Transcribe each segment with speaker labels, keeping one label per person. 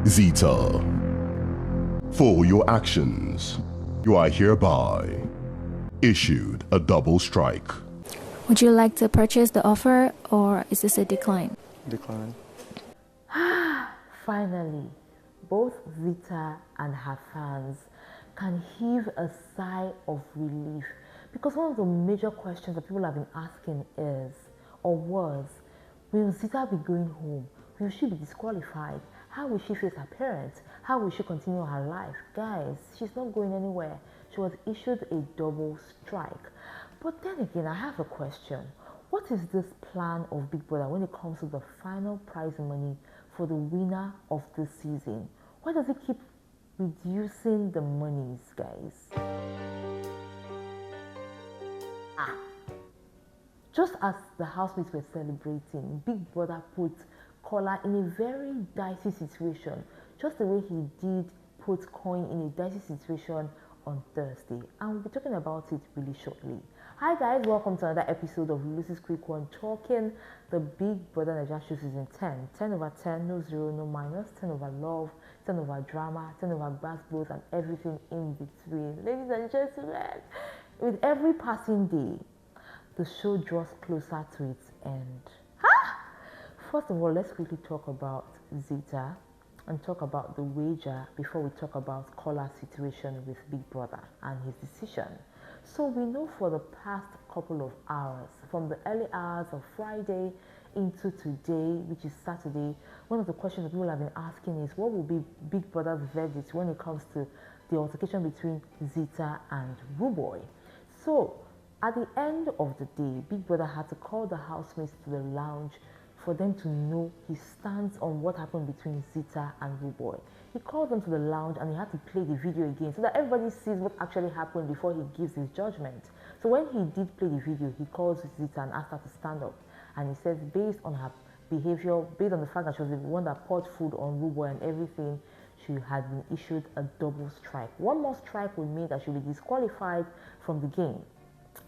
Speaker 1: Zita. For your actions, you are hereby issued a double strike.
Speaker 2: Would you like to purchase the offer, or is this a decline?
Speaker 3: Decline.
Speaker 4: Finally, both Zita and her fans can heave a sigh of relief, because one of the major questions that people have been asking is, or was, will Zita be going home? Will she be disqualified? How will she face her parents? How will she continue her life? Guys, she's not going anywhere. She was issued a double strike. But then again, I have a question. What is this plan of Big Brother when it comes to the final prize money for the winner of this season? Why does it keep reducing the monies, guys? Just as the housemates were celebrating, Big Brother put Kola in a very dicey situation, just the way he did put Coin in a dicey situation on Thursday. And we'll be talking about it really shortly. Hi guys, welcome to another episode of Lucy's Quick One, talking the Big Brother Naija Show season 10. 10 over 10, no zero, no minus, 10 over love, 10 over drama, 10 over bass blows, and everything in between. Ladies and gentlemen, with every passing day, the show draws closer to its end. First of all, let's quickly talk about Zita and talk about the wager before we talk about Kola's situation with Big Brother and his decision. So we know for the past couple of hours, from the early hours of Friday into today, which is Saturday, one of the questions that people have been asking is, what will be Big Brother's verdict when it comes to the altercation between Zita and Rooboy? So at the end of the day, Big Brother had to call the housemates to the lounge for them to know his stance on what happened between Zita and Rooboy. He called them to the lounge and he had to play the video again so that everybody sees what actually happened before he gives his judgment. So when he did play the video, he calls Zita and asked her to stand up. And he says, based on her behavior, based on the fact that she was the one that poured food on Rooboy and everything, she had been issued a double strike. One more strike would mean that she would be disqualified from the game.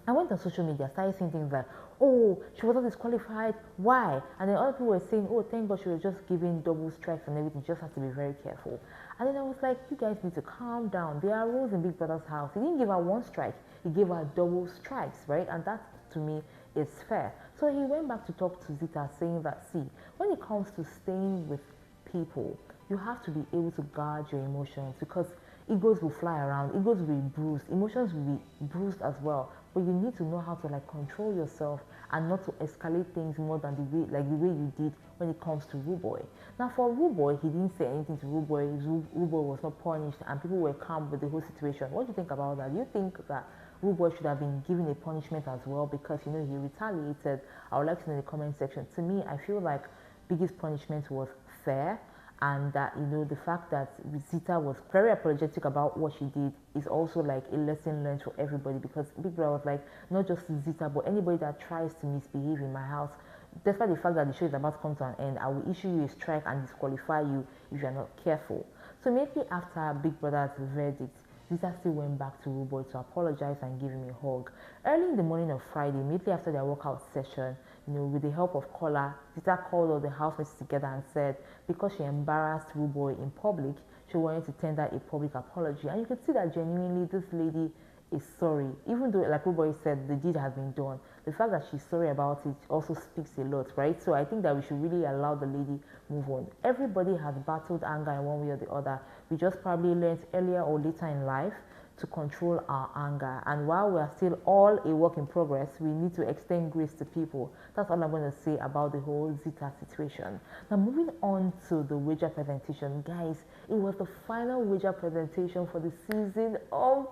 Speaker 4: I went on social media, started saying things like, oh, she wasn't disqualified, why? And then other people were saying, oh, thank God she was just giving double strikes and everything, just has to be very careful. And then I was like, you guys need to calm down. There are rules in Big Brother's house. He didn't give her one strike, he gave her double strikes, right? And that, to me, is fair. So he went back to talk to Zita, saying that, see, when it comes to staying with people, you have to be able to guard your emotions, because egos will fly around, egos will be bruised, emotions will be bruised as well. But you need to know how to control yourself and not to escalate things more than the way you did when it comes to Rooboy. Now for Rooboy, he didn't say anything to Rooboy. Rooboy was not punished and people were calm with the whole situation. What do you think about that? Do you think that Rooboy should have been given a punishment as well because he retaliated? I would like to know in the comment section. To me, I feel like Biggie's punishment was fair, and that the fact that Zita was very apologetic about what she did is also like a lesson learned for everybody, because Big Brother was like, not just Zita but anybody that tries to misbehave in my house, despite the fact that the show is about to come to an end, I will issue you a strike and disqualify you if you are not careful. So immediately after Big Brother's verdict, Zita still went back to Rooboy to apologize and give him a hug. Early in the morning of Friday, immediately after their workout session, with the help of Kola, Zita called all the housemates together and said because she embarrassed Rooboy in public, she wanted to tender a public apology. And you could see that genuinely this lady is sorry. Even though, like Rooboy said, the deed has been done, the fact that she's sorry about it also speaks a lot, right? So I think that we should really allow the lady move on. Everybody has battled anger in one way or the other. We just probably learned earlier or later in life to control our anger, and while we are still all a work in progress, we need to extend grace to people. That's all I'm going to say about the whole Zita situation. Now moving on to the wager presentation, guys, it was the final wager presentation for the season of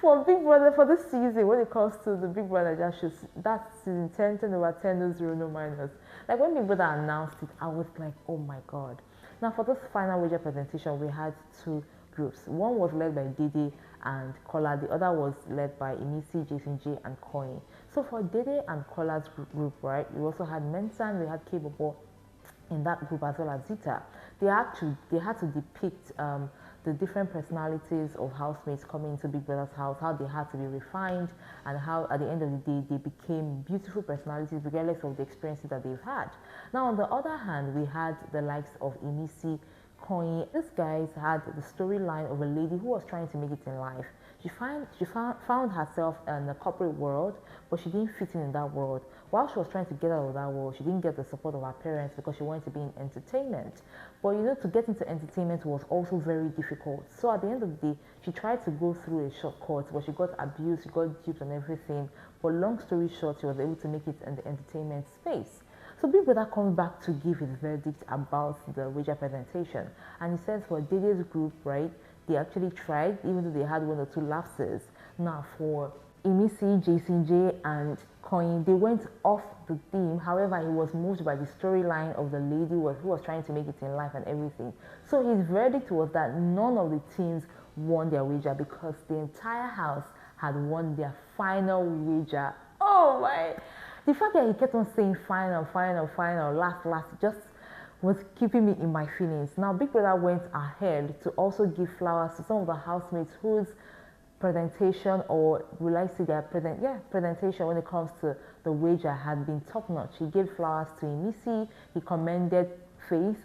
Speaker 4: for Big Brother for this season. When it comes to the Big Brother Naija show, that's season 10, 10 over 10, no zero, no minus. Like when Big Brother announced it, I was like, oh my god. Now for this final wager presentation, we had two groups. One was led by Dede and Kola, the other was led by Inisi, Jason J, and Coin. So for Dede and Kola's group, right, we also had Mensan, we had K-Bobo, in that group as well as Zita. They had to depict the different personalities of housemates coming into Big Brother's house, how they had to be refined, and how at the end of the day they became beautiful personalities regardless of the experiences that they've had. Now on the other hand, we had the likes of Emisi, Koyi. These guys had the storyline of a lady who was trying to make it in life. She found herself in the corporate world, but she didn't fit in that world. While she was trying to get out of that world, she didn't get the support of her parents because she wanted to be in entertainment. But to get into entertainment was also very difficult. So at the end of the day, she tried to go through a shortcut, but she got abused, she got duped and everything. But long story short, she was able to make it in the entertainment space. So Big Brother comes back to give his verdict about the wager presentation. And he says for Dede's group, right, they actually tried, even though they had one or two lapses. Now for Emisi, JCJ, and Koyi, they went off the theme. However, he was moved by the storyline of the lady who was trying to make it in life and everything. So his verdict was that none of the teams won their wager because the entire house had won their final wager. Oh my! The fact that he kept on saying final, last, just was keeping me in my feelings. Now, Big Brother went ahead to also give flowers to some of the housemates whose presentation, or will I say their presentation when it comes to the wager had been top notch. He gave flowers to Emisi, he commended Faith,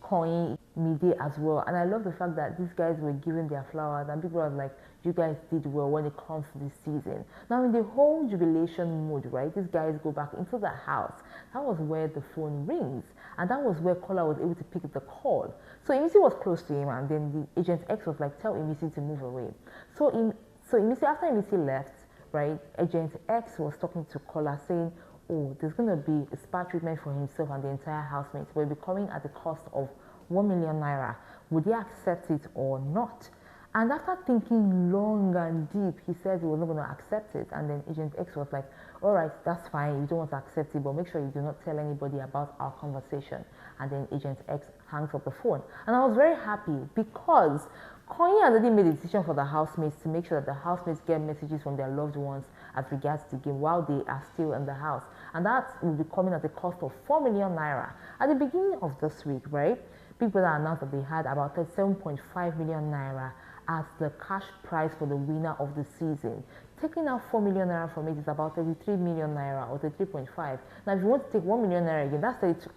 Speaker 4: Koyi, Mide as well. And I love the fact that these guys were giving their flowers and people were like, you guys did well when it comes to this season. Now in the whole jubilation mood, right, these guys go back into the house. That was where the phone rings. And that was where Kola was able to pick up the call. So Emisi was close to him and then the Agent X was like, tell Emisi to move away. So Emisi, after Emisi left, right, Agent X was talking to Kola saying, oh, there's going to be a spa treatment for himself and the entire housemates, but it'll be coming at the cost of 1 million naira. Would they accept it or not? And after thinking long and deep, he said he was not going to accept it. And then Agent X was like, all right, that's fine. You don't want to accept it, but make sure you do not tell anybody about our conversation. And then Agent X hangs up the phone. And I was very happy because Koyi already made a decision for the housemates to make sure that the housemates get messages from their loved ones as regards the game while they are still in the house. And that will be coming at the cost of 4 million naira. At the beginning of this week, right, Big Brother announced that they had about 37.5 million naira as the cash prize for the winner of the season. Taking out 4 million naira from it is about 33 million naira or 33.5. Now, if you want to take 1 million naira again, that's 32.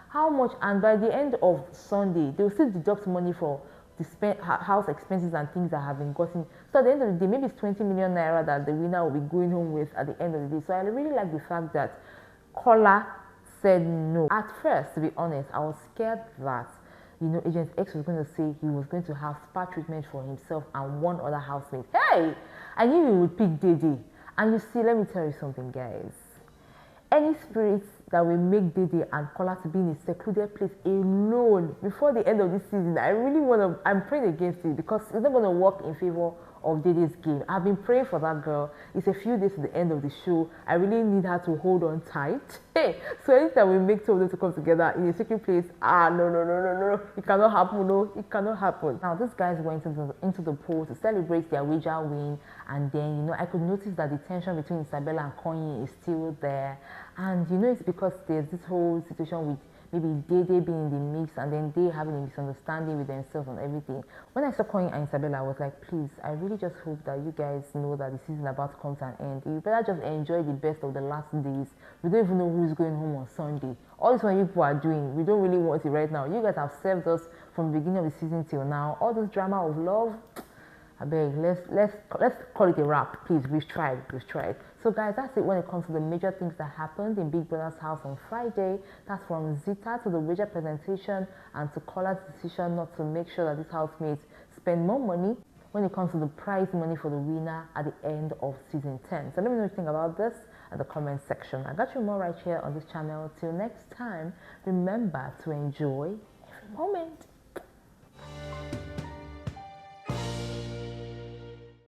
Speaker 4: How much? And by the end of Sunday, they will still deduct money for the house expenses and things that have been gotten. So at the end of the day, maybe it's 20 million naira that the winner will be going home with at the end of the day. So I really like the fact that Kola said no. At first, to be honest, I was scared that Agent X was going to say he was going to have spa treatment for himself and one other housemate. Hey, I knew he would pick Dede. And you see, let me tell you something, guys. Any spirits that will make Dede and Kola to be in a secluded place alone before the end of this season, I'm praying against it because it's not going to work in favor of Dede's game. I've been praying for that girl. It's a few days to the end of the show. I really need her to hold on tight. Hey, so anytime we make two of them to come together in a secret place, no. It cannot happen, no. It cannot happen. Now, these guys went into the pool to celebrate their wager win. And then, I could notice that the tension between Isabella and Koyi is still there. And, it's because there's this whole situation with maybe they being in the mix and then they having a misunderstanding with themselves and everything. When I saw Koyi and Isabella, I was like, please, I really just hope that you guys know that the season is about to come to an end. You better just enjoy the best of the last days. We don't even know who's going home on Sunday. All this one you people are doing, we don't really want it right now. You guys have served us from the beginning of the season till now. All this drama of love, I beg, let's call it a wrap, please. We've tried. So guys, that's it when it comes to the major things that happened in Big Brother's house on Friday. That's from Zita to the wager presentation and to Kola's decision not to make sure that these housemates spend more money when it comes to the prize money for the winner at the end of season 10. So let me know what you think about this in the comment section. I got you more right here on this channel. Till next time, remember to enjoy every moment.